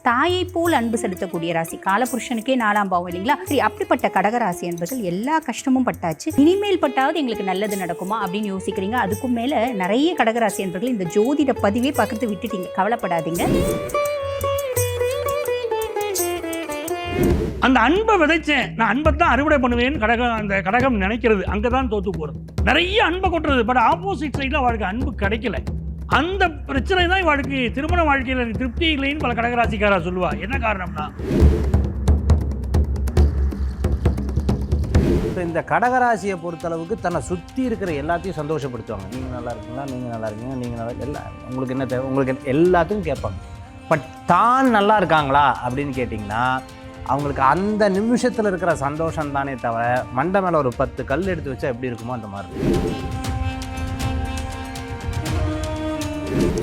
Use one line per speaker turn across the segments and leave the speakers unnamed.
தாயை போல் அன்பு செலுத்தக்கூடிய ராசி. காலபுருஷனுக்கே 4ஆம் பாவம் இல்லைங்களா? சரி, அப்படிப்பட்ட கடகராசி என்பர்கள் எல்லா கஷ்டமும் பட்டாச்சு, இனிமேல் பட்டாவது எங்களுக்கு நல்லது நடக்குமா அப்படின்னு யோசிக்கிறீங்க. அதுக்கும் மேல நிறைய கடகராசி என்பர்கள் இந்த ஜோதிட பதிவே பக்கத்து விட்டுட்டீங்க. கவலைப்படாதீங்க.
அந்த அன்பை விதைச்சேன், நான் அன்பை தான் அறுவடை பண்ணுவேன்னு அந்த கடகம் நினைக்கிறது அங்கதான் தோத்து போறது. நிறைய அன்பை கொட்டுறது, பட் ஆப்போசிட் சைட்ல அவளுக்கு அன்பு கிடைக்கல. அந்த பிரச்சனை தான் இவளுக்கு திருமண வாழ்க்கையில் எனக்கு திருப்தி இல்லைன்னு பல கடகராசிக்காரா சொல்லுவா. என்ன காரணம்னா,
இந்த கடகராசியை பொறுத்தளவுக்கு தன்னை சுற்றி இருக்கிற எல்லாத்தையும் சந்தோஷப்படுத்துவாங்க. நீங்கள் நல்லா இருக்கீங்களா, நீங்கள் நல்லா இருக்கீங்க, நீங்கள் நல்லா எல்லாம் உங்களுக்கு என்ன தேவை, உங்களுக்கு எல்லாத்தையும் கேட்பாங்க. பட் தான் நல்லா இருக்காங்களா அப்படின்னு கேட்டிங்கன்னா அவங்களுக்கு அந்த நிமிஷத்தில் இருக்கிற சந்தோஷம் தானே தவிர மண்டை மேலே ஒரு 10 கல் எடுத்து வச்சா எப்படி இருக்குமோ அந்த மாதிரி இருக்கும்.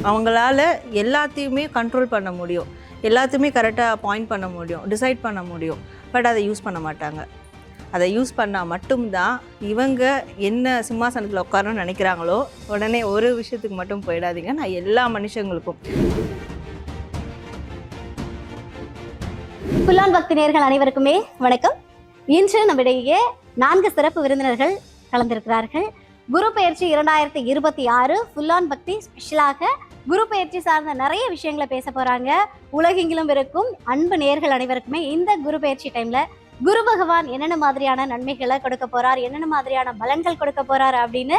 அவங்களால எல்லாத்தையுமே கண்ட்ரோல் பண்ண முடியும், எல்லாத்தையுமே கரெக்டாக பாயிண்ட் பண்ண முடியும், டிசைட் பண்ண முடியும். பட் அதை யூஸ் பண்ண மாட்டாங்க. அதை யூஸ் பண்ணால் மட்டும்தான் இவங்க என்ன சிம்மாசனத்தில் உட்காரணும்னு நினைக்கிறாங்களோ உடனே ஒரு விஷயத்துக்கு மட்டும் போயிடாதீங்க. நான் எல்லா மனுஷங்களுக்கும்
புல்லான் பக்தி நேயர்கள் அனைவருக்குமே வணக்கம். இன்று நம்மிடையே 4 சிறப்பு விருந்தினர்கள் கலந்திருக்கிறார்கள். குரு பயிற்சி 2026 புல்லான் பக்தி ஸ்பெஷலாக குரு பயிற்சி சார்ந்த நிறைய விஷயங்களை பேச போறாங்க. உலகெங்கிலும் இருக்கும் அன்பு நேயர்கள் அனைவருக்குமே இந்த குரு பயிற்சி டைம்ல குரு பகவான் என்னென்ன மாதிரியான நன்மைகளை கொடுக்க போறார், என்னென்ன மாதிரியான பலன்கள் கொடுக்க போறார் அப்படின்னு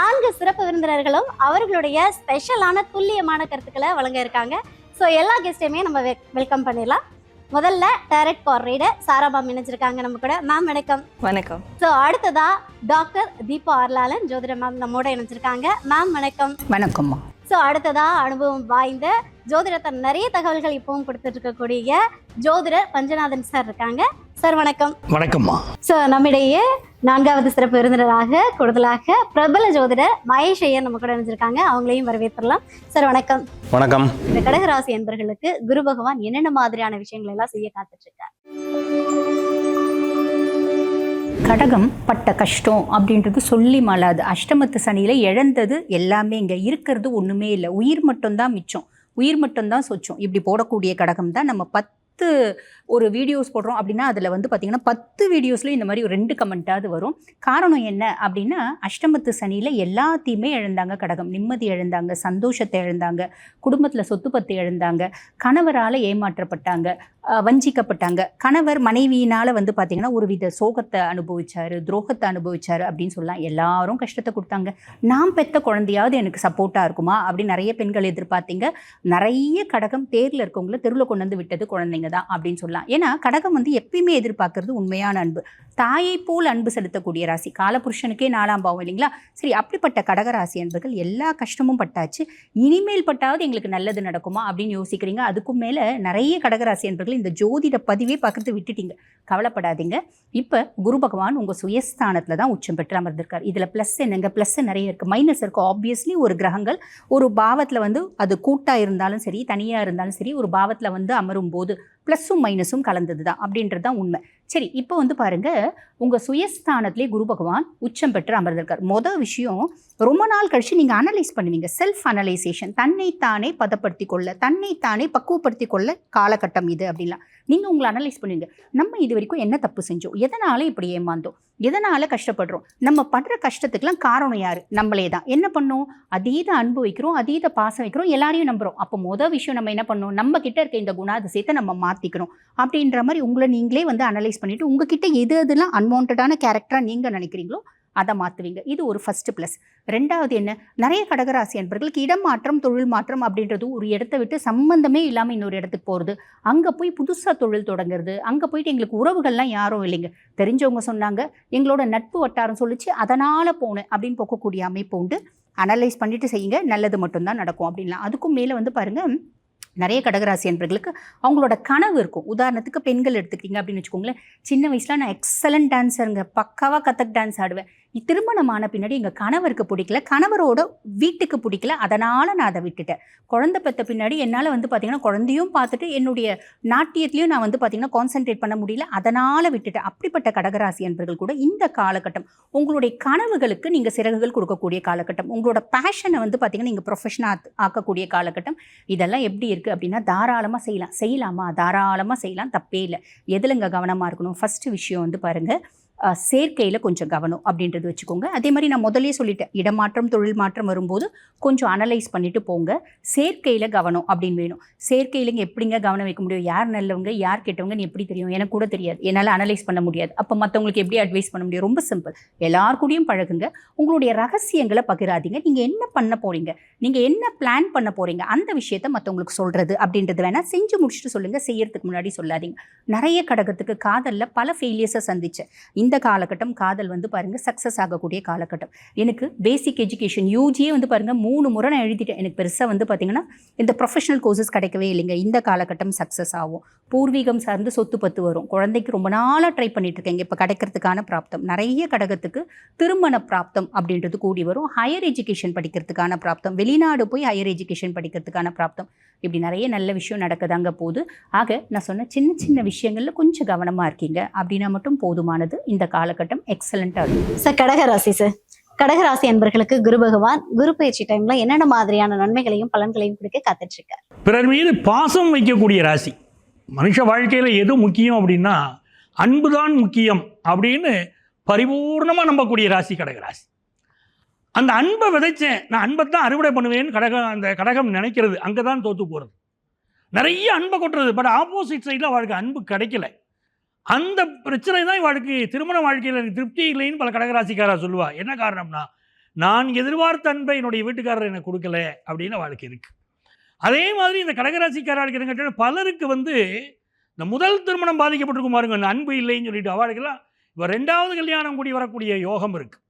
4 சிறப்பு விருந்தினர்களும் அவர்களுடைய ஸ்பெஷலான துல்லியமான கருத்துக்களை வழங்க இருக்காங்க. ஸோ எல்லா கெஸ்டையுமே நம்ம வெல்கம் பண்ணிடலாம். முதல்ல டைரக்ட் கால் ரீடர் சாரா மேம் இணைஞ்சிருக்காங்க நம்ம கூட. மேம் வணக்கம்.
வணக்கம்.
ஸோ அடுத்ததா டாக்டர் தீபா அர்லாலன் ஜோதிட மேம் நம்மோட இணைஞ்சிருக்காங்க. மேம் வணக்கம்.
வணக்கம்மா.
ஸோ அடுத்ததா அனுபவம் வாய்ந்த ஜோதிடத்தை நிறைய தகவல்கள் இப்பவும் கொடுத்துட்டு இருக்கக்கூடிய ஜோதிடர் பஞ்சநாதன் சார் இருக்காங்க. சார் வணக்கம்.
வணக்கம்மா.
ஸோ நம்மிடையே 4வது சிறப்பு விருந்தினராக கூடுதலாக பிரபல ஜோதிடர் மகேஷ் ஐயர் நம்ம கூட இணைஞ்சிருக்காங்க. அவங்களையும் வரவேற்றலாம். சார் வணக்கம்.
வணக்கம்.
இந்த கடகராசி என்பர்களுக்கு குரு பகவான் என்னென்ன மாதிரியான விஷயங்கள் எல்லாம் செய்ய காத்துட்டு இருக்கார்?
கடகம் பட்ட கஷ்டம் அப்படின்றது சொல்லி மாளாது. அஷ்டமத்து சனியில் இழந்தது எல்லாமே இங்கே இருக்கிறது ஒன்றுமே இல்லை. உயிர் மட்டும்தான் மிச்சம், உயிர் மட்டும்தான் சொச்சம். இப்படி போடக்கூடிய கடகம் தான் நம்ம 10 ஒரு வீடியோஸ் போடுறோம் அப்படின்னா அதில் வந்து பார்த்திங்கன்னா 10 வீடியோஸ்லையும் இந்த மாதிரி ஒரு 2 கமெண்ட்டாவது வரும். காரணம் என்ன அப்படின்னா, அஷ்டமத்து சனியில் எல்லாத்தையுமே இழந்தாங்க கடகம். நிம்மதி இழந்தாங்க, சந்தோஷத்தை இழந்தாங்க, குடும்பத்தில் சொத்து பத்து இழந்தாங்க, கணவரால் ஏமாற்றப்பட்டாங்க, வஞ்சிக்கப்பட்டாங்க. கணவர் மனைவியினால் வந்து பார்த்திங்கன்னா ஒரு வித சோகத்தை அனுபவிச்சார், துரோகத்தை அனுபவிச்சார் அப்படின்னு சொல்லலாம். எல்லாரும் கஷ்டத்தை கொடுத்தாங்க. நான் பெற்ற குழந்தையாவது எனக்கு சப்போர்ட்டாக இருக்குமா அப்படின்னு நிறைய பெண்கள் எதிர்பார்த்தீங்க. நிறைய கடகம் தேரில் இருக்கவங்கள தெருவில் கொண்டு வந்து விட்டது குழந்தைங்க தான் அப்படின்னு சொல்லலாம். ஏன்னா கடகம் வந்து எப்பயுமே எதிர்பார்க்கறது உண்மையான அன்பு, தாயை போல் அன்பு செலுத்தக்கூடிய ராசி. காலபுருஷனுக்கே 4ஆம் பாவம் இல்லைங்களா? சரி, அப்படிப்பட்ட கடகராசி என்பர்கள் எல்லா கஷ்டமும் பட்டாச்சு, இனிமேல் பட்டாவது எங்களுக்கு நல்லது நடக்குமா அப்படின்னு யோசிக்கிறீங்க. அதுக்கும் மேலே நிறைய கடகராசி என்பர்கள் இந்த ஜோதிட பதிவே பக்கத்து விட்டுட்டீங்க. கவலைப்படாதீங்க. இப்போ குரு பகவான் உங்கள் சுயஸ்தானத்தில் தான் உச்சம் பெற்று அமர்ந்திருக்கார். இதில் ப்ளஸ் என்னங்க? ப்ளஸ் நிறைய இருக்குது, மைனஸ் இருக்குது. ஆப்வியஸ்லி ஒரு கிரகங்கள் ஒரு பாவத்தில் வந்து அது கூட்டாக இருந்தாலும் சரி, தனியாக இருந்தாலும் சரி, ஒரு பாவத்தில் வந்து அமரும் போது ப்ளஸ்ஸும் மைனஸும் கலந்தது தான் அப்படின்றது தான் உண்மை. சரி, இப்போ வந்து பாருங்க, உங்கள் சுயஸ்தானத்திலே குரு பகவான் உச்சம் பெற்று அமர்ந்திருக்கார். மொதல் விஷயம், ரொம்ப நாள் கழிச்சு நீங்கள் அனலைஸ் பண்ணுவீங்க. செல்ஃப் அனலைசேஷன், தன்னைத்தானே பதப்படுத்தி கொள்ள, தன்னைத்தானே பக்குவப்படுத்தி கொள்ள காலகட்டம் இது அப்படின்லாம் நீங்கள் உங்களை அனலைஸ் பண்ணுவீங்க. நம்ம இது வரைக்கும் என்ன தப்பு செஞ்சோம், எதனால இப்படி ஏமாந்தோம், எதனால கஷ்டப்படுறோம், நம்ம படுற கஷ்டத்துக்கெல்லாம் காரணம் யாரு? நம்மளே தான். என்ன பண்ணோம்? அதீத அன்பு வைக்கிறோம், அதீத பாசம் வைக்கிறோம், எல்லாரையும் நம்புறோம். அப்போ மொதல் விஷயம் நம்ம என்ன பண்ணோம், நம்ம கிட்ட இருக்க இந்த குணாதிசயத்தை நம்ம மாற்றிக்கணும் அப்படின்ற மாதிரி உங்களை நீங்களே வந்து அனலைஸ் பண்ணிட்டு உங்ககிட்ட எது எதுலாம் அன்வான்டான கேரக்டராக நீங்கள் நினைக்கிறீங்களோ அதை மாற்றுவீங்க. இது ஒரு ஃபஸ்ட்டு ப்ளஸ். 2வது என்ன, நிறைய கடகராசி என்பர்களுக்கு இடம் மாற்றம், தொழில் மாற்றம் அப்படின்றது ஒரு இடத்த விட்டு சம்பந்தமே இல்லாமல் இன்னொரு இடத்துக்கு போகிறது, அங்கே போய் புதுசாக தொழில் தொடங்குறது, அங்கே போயிட்டு எங்களுக்கு உறவுகள்லாம் யாரும் இல்லைங்க, தெரிஞ்சவங்க சொன்னாங்க, எங்களோட நட்பு வட்டாரம் சொல்லிச்சு, அதனால் போனேன் அப்படின்னு போக்கக்கூடிய அமைப்பு உண்டு. அனலைஸ் பண்ணிவிட்டு செய்யுங்க, நல்லது மட்டும்தான் நடக்கும் அப்படின்லாம். அதுக்கும் மேலே வந்து பாருங்கள், நிறைய கடகராசி என்பர்களுக்கு அவங்களோட கனவு இருக்கும். உதாரணத்துக்கு பெண்கள் எடுத்துக்கிட்டீங்க அப்படின்னு வச்சுக்கோங்களேன், சின்ன வயசில் நான் எக்ஸலண்ட் டான்ஸருங்க, பக்காவாக கதக் டான்ஸ் ஆடுவேன். திருமணமான பின்னாடி எங்கள் கணவருக்கு பிடிக்கல, கணவரோட வீட்டுக்கு பிடிக்கல, அதனால் நான் அதை விட்டுட்டேன். குழந்தை பெற்ற பின்னாடி என்னால் வந்து பார்த்திங்கன்னா குழந்தையும் பார்த்துட்டு என்னுடைய நாட்டியத்துலேயும் நான் வந்து பார்த்திங்கன்னா கான்சென்ட்ரேட் பண்ண முடியல, அதனால் விட்டுட்டேன். அப்படிப்பட்ட கடகராசி என்பர்கள் கூட இந்த காலகட்டம் உங்களுடைய கனவுகளுக்கு நீங்கள் சிறகுகள் கொடுக்கக்கூடிய காலகட்டம், உங்களோட பேஷனை வந்து பார்த்திங்கன்னா நீங்கள் ப்ரொஃபஷனாக ஆக்கக்கூடிய காலகட்டம். இதெல்லாம் எப்படி இருக்குது இருக்குது அப்படின்னா தாராளமாக செய்யலாமா, தாராளமாக செய்யலாம், தப்பே இல்லை. எதுலங்க கவனமாக இருக்கணும்? ஃபஸ்ட்டு விஷயம் வந்து பாருங்கள், சேர்க்கையில் கொஞ்சம் கவனம் அப்படின்றது வச்சுக்கோங்க. அதே மாதிரி நான் முதலே சொல்லிட்டேன், இடமாற்றம் தொழில் மாற்றம் வரும்போது கொஞ்சம் அனலைஸ் பண்ணிவிட்டு போங்க. சேர்க்கையில் கவனம் அப்படின்னு வேணும். சேர்க்கையிலங்க எப்படிங்க கவனம் வைக்க முடியும்? யார் நல்லவங்க யார் கெட்டவங்கன்னு எப்படி தெரியும்? எனக்கு கூட தெரியாது, என்னால் அனலைஸ் பண்ண முடியாது. அப்போ மற்றவங்களுக்கு எப்படி அட்வைஸ் பண்ண முடியும்? ரொம்ப சிம்பிள், எல்லார் கூடயும் பழகுங்க. உங்களுடைய ரகசியங்களை பகிராதீங்க. நீங்கள் என்ன பண்ண போகிறீங்க, நீங்கள் என்ன பிளான் பண்ண போகிறீங்க, அந்த விஷயத்த மற்றவங்களுக்கு சொல்கிறது அப்படின்றது வேணால் செஞ்சு முடிச்சுட்டு சொல்லுங்கள், செய்யறதுக்கு முன்னாடி சொல்லாதீங்க. நிறைய கடகத்துக்கு காதலில் பல ஃபெயிலியர்ஸை சந்தித்தேன். இந்த காலகட்டம் காதல் வந்து பாருங்கள் சக்ஸஸ் ஆகக்கூடிய காலகட்டம். எனக்கு பேசிக் எஜுகேஷன் யூஜியே வந்து பாருங்கள் 3 முறை நான் எழுதிட்டேன். எனக்கு பெருசாக வந்து பார்த்திங்கன்னா இந்த ப்ரொஃபஷனல் கோர்சஸ் கிடைக்கவே இல்லைங்க. இந்த காலகட்டம் சக்ஸஸ் ஆகும். பூர்வீகம் சார்ந்து சொத்து பத்து வரும். குழந்தைக்கு ரொம்ப நாளாக ட்ரை பண்ணிட்டு இருக்கேங்க, இப்போ கிடைக்கிறதுக்கான பிராப்தம். நிறைய கடகத்துக்கு திருமண பிராப்தம் அப்படின்றது கூடி வரும். ஹையர் எஜுகேஷன் படிக்கிறதுக்கான பிராப்தம், வெளிநாடு போய் ஹையர் எஜுகேஷன் படிக்கிறதுக்கான பிராப்தம், இப்படி நிறைய நல்ல விஷயம் நடக்குதாங்க போகுது. ஆக நான் சொன்ன சின்ன சின்ன விஷயங்களில் கொஞ்சம் கவனமாக இருக்கீங்க அப்படின்னா மட்டும் போதுமானது. இந்த காலகட்டம் எக்ஸலண்ட்டாக இருக்கும்.
சார் கடகராசி சார், கடகராசி அன்பர்களுக்கு குரு பகவான் குரு பயிற்சி டைம்ல என்னென்ன மாதிரியான நன்மைகளையும் பலன்களையும் கொடுக்க காத்துட்டு இருக்கார்?
பிறர் மீது பாசம் வைக்கக்கூடிய ராசி. மனுஷ வாழ்க்கையில் எது முக்கியம் அப்படின்னா அன்புதான் முக்கியம் அப்படின்னு பரிபூர்ணமாக நம்பக்கூடிய ராசி கடகராசி. அந்த அன்பை விதைச்சேன், நான் அன்பை தான் அறுவடை பண்ணுவேன்னு அந்த கடகம் நினைக்கிறது, அங்கே தான் தோற்று போகிறது. நிறைய அன்பை கொட்டுறது, பட் ஆப்போசிட் சைடில் அவளுக்கு அன்பு கிடைக்கல. அந்த பிரச்சனை தான் இவளுக்கு திருமண வாழ்க்கையில் எனக்கு திருப்தி இல்லைன்னு பல கடகராசிக்காரா சொல்லுவா. என்ன காரணம்னா, நான் எதிர்பார்த்த அன்பை என்னுடைய வீட்டுக்காரர் எனக்கு கொடுக்கல அப்படின்னு அவளுக்கு இருக்குது. அதே மாதிரி இந்த கடகராசிக்காரர்களுக்கு என்ன கேட்டால், பலருக்கு வந்து இந்த முதல் திருமணம் பாதிக்கப்பட்டிருக்கும் பாருங்க, இந்த அன்பு இல்லைன்னு சொல்லிட்டு அவளுக்கெல்லாம் இப்போ 2வது கல்யாணம் கூடி வரக்கூடிய யோகம் இருக்குது.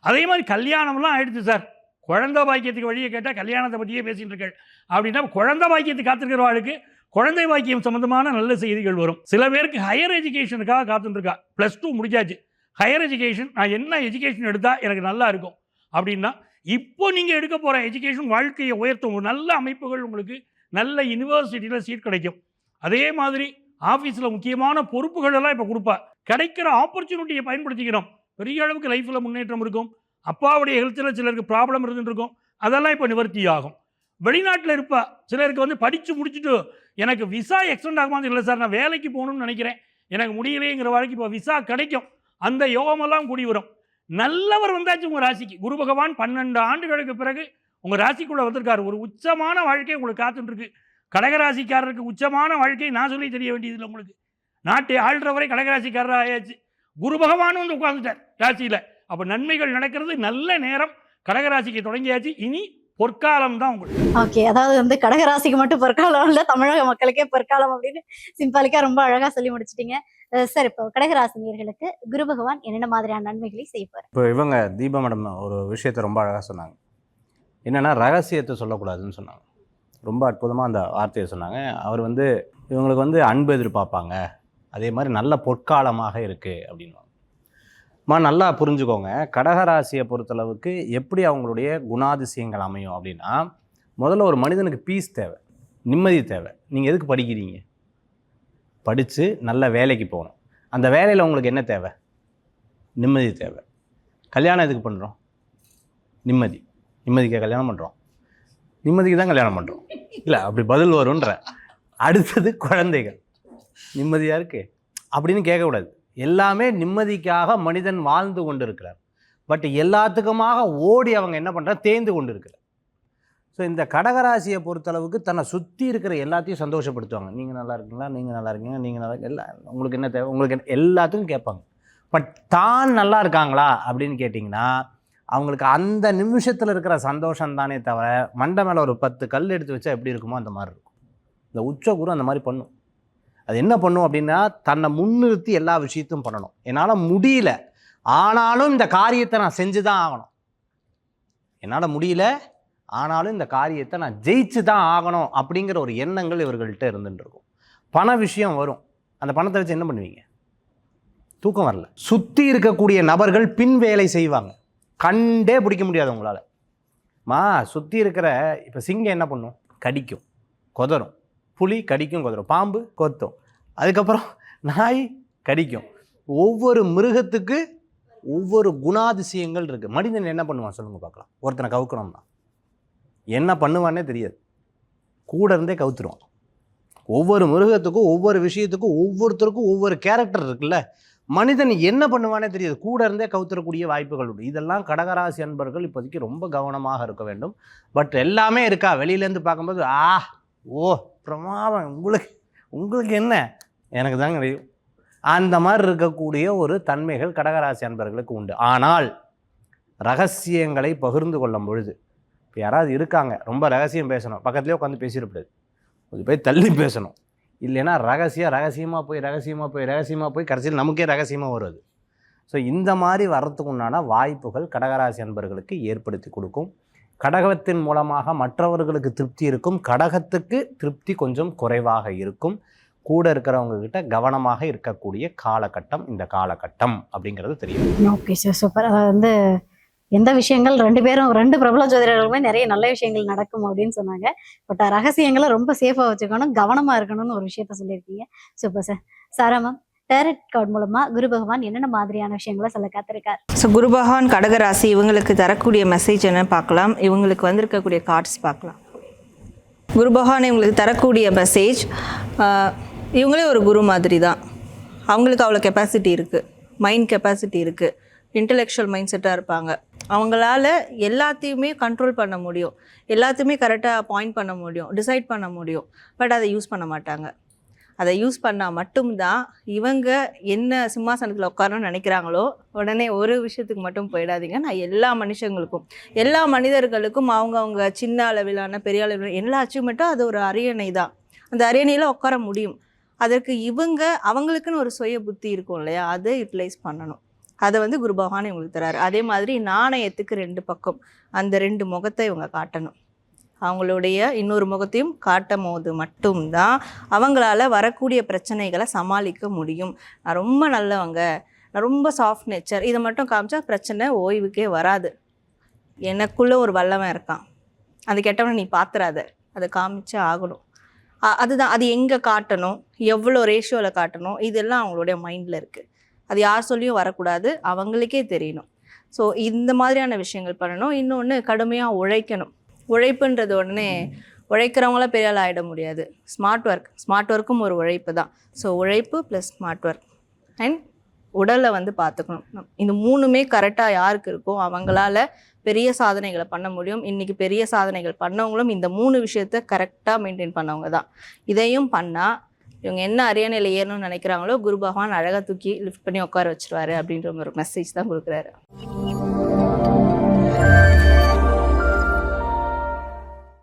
அதே மாதிரி கல்யாணம்லாம் ஆயிடுச்சு சார், குழந்தை பாக்கியத்துக்கு வழியை கேட்டால் கல்யாணத்தை பற்றியே பேசிகிட்டு இருக்கள் அப்படின்னா, குழந்தை பாக்கியத்துக்கு காத்திருக்கிறவாளுக்கு குழந்தை பாக்கியம் சம்மந்தமான நல்ல செய்திகள் வரும். சில பேருக்கு ஹையர் எஜுகேஷனுக்காக காத்துட்டுருக்கா. +2 முடிஞ்சாச்சு, ஹையர் எஜுகேஷன், நான் என்ன எஜுகேஷன் எடுத்தால் எனக்கு நல்லா இருக்கும் அப்படின்னா, இப்போ நீங்கள் எடுக்க போகிற எஜுகேஷன் வாழ்க்கையை உயர்த்தும். நல்ல அமைப்புகள் உங்களுக்கு நல்ல யூனிவர்சிட்டியில் சீட் கிடைக்கும். அதே மாதிரி ஆஃபீஸில் முக்கியமான பொறுப்புகள் எல்லாம் இப்போ கொடுப்பா. கிடைக்கிற ஆப்பர்ச்சுனிட்டியை பயன்படுத்திக்கிறோம். பெரிய அளவுக்கு லைஃப்பில் முன்னேற்றம் இருக்கும். அப்பாவுடைய ஹெல்த்தில் சிலருக்கு ப்ராப்ளம் இருந்துட்டு இருக்கும், அதெல்லாம் இப்போ நிவர்த்தி ஆகும். வெளிநாட்டில் இருப்பா. சிலருக்கு வந்து படித்து முடிச்சுட்டு எனக்கு விசா எக்ஸ்டெண்ட் ஆகுமான்னு இல்லை சார், நான் வேலைக்கு போகணும்னு நினைக்கிறேன், எனக்கு முடியலைங்கிற வாழ்க்கை இப்போ விசா கிடைக்கும். அந்த யோகமெல்லாம் கூடி வரும். நல்லவர் வந்தாச்சு உங்கள் ராசிக்கு. குரு பகவான் 12 ஆண்டுகளுக்கு பிறகு உங்கள் ராசிக்குள்ளே வந்திருக்காரு. ஒரு உச்சமான வாழ்க்கை உங்களுக்கு காத்துட்டுருக்கு. கடகராசிக்காரருக்கு உச்சமான வாழ்க்கை நான் சொல்லி தெரிய வேண்டியதில்லை. உங்களுக்கு நாட்டை ஆள்றவரை கடகராசிக்காரராக ஆயாச்சு. குரு பகவான் வந்து உட்காந்துட்டார் ராசியில். அப்போ நன்மைகள் நடக்கிறது. நல்ல நேரம் கடகராசிக்கு தொடங்கியாச்சு. இனி பொற்காலம் தான் உங்களுக்கு.
ஓகே, அதாவது வந்து கடகராசிக்கு மட்டும் பொற்காலம் இல்லை, தமிழக மக்களுக்கே பொற்காலம் அப்படின்னு சிம்பாலிக்கா ரொம்ப அழகா சொல்லி முடிச்சிட்டீங்க சார். இப்போ கடகராசினியர்களுக்கு குரு பகவான் என்னென்ன மாதிரியான நன்மைகளை செய்வார்?
இப்போ இவங்க தீபா மேடம் ஒரு விஷயத்தை ரொம்ப அழகாக சொன்னாங்க. என்னென்னா ரகசியத்தை சொல்லக்கூடாதுன்னு சொன்னாங்க. ரொம்ப அற்புதமாக அந்த வார்த்தையை சொன்னாங்க. அவர் வந்து இவங்களுக்கு வந்து அன்பு எதிர்பார்ப்பாங்க, அதே மாதிரி நல்ல பொற்காலமாக இருக்குது அப்படின்னு. நல்லா புரிஞ்சுக்கோங்க, கடகராசியை பொறுத்தளவுக்கு எப்படி அவங்களுடைய குணாதிசயங்கள் அமையும் அப்படின்னா, முதல்ல ஒரு மனிதனுக்கு பீஸ் தேவை, நிம்மதி தேவை. நீங்கள் எதுக்கு படிக்கிறீங்க? படித்து நல்ல வேலைக்கு போகணும். அந்த வேலையில் உங்களுக்கு என்ன தேவை? நிம்மதி தேவை. கல்யாணம் எதுக்கு பண்ணுறோம்? நிம்மதி. நிம்மதிக்கு கல்யாணம் பண்ணுறோம், நிம்மதிக்கு தான் கல்யாணம் பண்ணுறோம். இல்லை, அப்படி பதில் வரும்ன்ற. அடுத்தது குழந்தைகள். நிம்மதியாக இருக்கு அப்படின்னு கேட்கக்கூடாது. எல்லாமே நிம்மதிக்காக மனிதன் வாழ்ந்து கொண்டு இருக்கிறார். பட் எல்லாத்துக்குமாக ஓடி அவங்க என்ன பண்ணுறாங்க? தேய்ந்து கொண்டு இருக்கிறார். ஸோ இந்த கடகராசியை பொறுத்தளவுக்கு தன்னை சுற்றி இருக்கிற எல்லாத்தையும் சந்தோஷப்படுத்துவாங்க. நீங்கள் நல்லா இருக்கீங்களா, நீங்கள் நல்லா இருக்கீங்க, நீங்கள் நல்லா எல்லாம் உங்களுக்கு என்ன தேவை, உங்களுக்கு எல்லாத்துக்கும் கேட்பாங்க. பட் தான் நல்லா இருக்காங்களா அப்படின்னு கேட்டிங்கன்னா, அவங்களுக்கு அந்த நிமிஷத்தில் இருக்கிற சந்தோஷம் தானே தவிர, மண்டை மேலே ஒரு 10 கல் எடுத்து வச்சா எப்படி இருக்குமோ அந்த மாதிரி இருக்கும். இந்த உச்சகுரு அந்த மாதிரி பண்ணும். அது என்ன பண்ணும் அப்படின்னா, தன்னை முன்னிறுத்தி எல்லா விஷயத்தையும் பண்ணணும். என்னால் முடியல, ஆனாலும் இந்த காரியத்தை நான் செஞ்சு தான் ஆகணும். என்னால் முடியல, ஆனாலும் இந்த காரியத்தை நான் ஜெயிச்சு தான் ஆகணும் அப்படிங்கிற ஒரு எண்ணங்கள் இவர்கள்ட்ட இருந்துட்டு இருக்கும். பண விஷயம் வரும். அந்த பணத்தை வச்சு என்ன பண்ணுவீங்க? தூக்கம் வரல. சுற்றி இருக்கக்கூடிய நபர்கள் பின் வேலை செய்வாங்க. கண்டே பிடிக்க முடியாது உங்களால். சுற்றி இருக்கிற இப்போ சிங்கம் என்ன பண்ணும்? கடிக்கும், கொதரும். புலி கடிக்கும், கொதரும். பாம்பு கொத்தும். அதுக்கப்புறம் நாய் கடிக்கும். ஒவ்வொரு மிருகத்துக்கு ஒவ்வொரு குணாதிசயங்கள் இருக்குது. மனிதன் என்ன பண்ணுவான் சொல்லுங்கள் பார்க்கலாம். ஒருத்தனை கவுக்கணும்னா என்ன பண்ணுவான்னே தெரியாது. கூட இருந்தே கவுத்துருவான். ஒவ்வொரு மிருகத்துக்கும் ஒவ்வொரு விஷயத்துக்கும் ஒவ்வொருத்தருக்கும் ஒவ்வொரு கேரக்டர் இருக்குல்ல, மனிதன் என்ன பண்ணுவானே தெரியாது, கூட இருந்தே கவுத்துறக்கூடிய வாய்ப்புகள் உண்டு. இதெல்லாம் கடகராசி அன்பர்கள் இப்போதைக்கு ரொம்ப கவனமாக இருக்க வேண்டும். பட் எல்லாமே இருக்கா, வெளியிலேருந்து பார்க்கும்போது ஓ பிரமாதம், உங்களுக்கு என்ன, எனக்கு தாங்க தெரியும், அந்த மாதிரி இருக்கக்கூடிய ஒரு தன்மைகள் கடகராசி அன்பர்களுக்கு உண்டு. ஆனால் ரகசியங்களை பகிர்ந்து கொள்ளும் பொழுது, இப்போ யாராவது இருக்காங்க ரொம்ப ரகசியம் பேசணும், பக்கத்துலேயே உட்காந்து பேசிடக்கூடாது, கொஞ்சம் போய் தள்ளி பேசணும். இல்லைன்னா ரகசியமாக போய் கடைசியில் நமக்கே ரகசியமாக வருது. ஸோ இந்த மாதிரி வர்றதுக்கு உண்டான வாய்ப்புகள் கடகராசி அன்பர்களுக்கு ஏற்படுத்தி கொடுக்கும். கடகத்தின் மூலமாக மற்றவர்களுக்கு திருப்தி இருக்கும், கடகத்துக்கு திருப்தி கொஞ்சம் குறைவாக இருக்கும். கூட இருக்கிறவங்க கிட்ட கவனமாக இருக்கக்கூடிய காலகட்டம் இந்த காலகட்டம் அப்படிங்கிறது தெரியும்.
Okay sir, super. அதாவது எந்த விஷயங்கள் ரெண்டு பிரபல ஜோதிடர்களுமே நிறைய நல்ல விஷயங்கள் நடக்கும் அப்படின்னு சொன்னாங்க. பட் ரகசியங்களை ரொம்ப சேஃபாக வச்சுக்கணும், கவனமாக இருக்கணும்னு ஒரு விஷயத்த சொல்லியிருக்கீங்க. Super sir. Sara ma'am, tarot card மூலமா குரு பகவான் என்னென்ன மாதிரியான விஷயங்களை சொல்ல காத்திருக்கார்?
ஸோ குரு பகவான் கடகராசி இவங்களுக்கு தரக்கூடிய மெசேஜ் என்ன பார்க்கலாம். இவங்களுக்கு வந்திருக்கக்கூடிய கார்ட்ஸ் பார்க்கலாம். குரு பகவான் இவங்களுக்கு தரக்கூடிய மெசேஜ், இவங்களே ஒரு குரு மாதிரி தான். அவங்களுக்கு அவ்வளோ கெப்பாசிட்டி இருக்குது, மைண்ட் கெப்பாசிட்டி இருக்குது, இன்டெலெக்சுவல் மைண்ட் செட்டாக இருப்பாங்க. அவங்களால எல்லாத்தையுமே கண்ட்ரோல் பண்ண முடியும், எல்லாத்தையுமே கரெக்டாக பாயிண்ட் பண்ண முடியும், டிசைட் பண்ண முடியும். பட் அதை யூஸ் பண்ண மாட்டாங்க. அதை யூஸ் பண்ணால் மட்டும்தான் இவங்க என்ன சிம்மாசனத்தில் உட்காரணும்னு நினைக்கிறாங்களோ, உடனே ஒரு விஷயத்துக்கு மட்டும் போயிடாதீங்க. நான் எல்லா மனுஷங்களுக்கும் எல்லா மனிதர்களுக்கும் அவங்க சின்ன அளவிலான பெரிய அளவிலான எல்லா அச்சீவ்மெண்ட்டும் அது ஒரு அரியணை தான். அந்த அரியணையில் உட்கார முடியும். அதற்கு அவங்களுக்குன்னு ஒரு சுய புத்தி இருக்கும் இல்லையா, அதை யூட்டிலைஸ் பண்ணணும். அதை குரு பகவான் இவங்களுக்கு தராரு. அதே மாதிரி நாணயத்துக்கு 2 பக்கம், அந்த 2 முகத்தை இவங்க காட்டணும். அவங்களுடைய இன்னொரு முகத்தையும் காட்டும் போது மட்டும்தான் அவங்களால வரக்கூடிய பிரச்சனைகளை சமாளிக்க முடியும். நான் ரொம்ப நல்லவங்க, நான் ரொம்ப சாஃப்ட் நேச்சர், இதை மட்டும் காமிச்சா பிரச்சனை ஓய்வுக்கே வராது. எனக்குள்ளே ஒரு வல்லவன் இருக்கான், அது கெட்டவனை நீ பார்த்துறாத, அதை காமிச்சே ஆகணும். அதுதான், அது எங்கே காட்டணும், எவ்வளோ ரேஷியோவில் காட்டணும், இதெல்லாம் அவங்களுடைய மைண்டில் இருக்குது. அது யார் சொல்லியும் வரக்கூடாது, அவங்களுக்கே தெரியணும். ஸோ இந்த மாதிரியான விஷயங்கள் பண்ணணும். இன்னொன்று, கடுமையாக உழைக்கணும். உழைப்புன்றது உடனே உழைக்கிறவங்களாம் பெரிய ஆள் ஆகிட முடியாது. ஸ்மார்ட் ஒர்க்கும் ஒரு உழைப்பு தான். ஸோ உழைப்பு ப்ளஸ் ஸ்மார்ட் ஒர்க் அண்ட் உடலை பார்த்துக்கணும். இந்த 3மே கரெக்டாக யாருக்கு இருக்கோ அவங்களால பெரிய சாதனைகளை பண்ண முடியும். இன்றைக்கி பெரிய சாதனைகள் பண்ணவங்களும் இந்த 3 விஷயத்தை கரெக்டாக மெயின்டைன் பண்ணவங்க தான். இதையும் பண்ணால் இவங்க என்ன அரியணையில் ஏறணும்னு நினைக்கிறாங்களோ குரு பகவான் அழகாக தூக்கி லிஃப்ட் பண்ணி உட்கார வச்சிருவாரு அப்படின்ற ஒரு மெசேஜ் தான் கொடுக்குறாரு.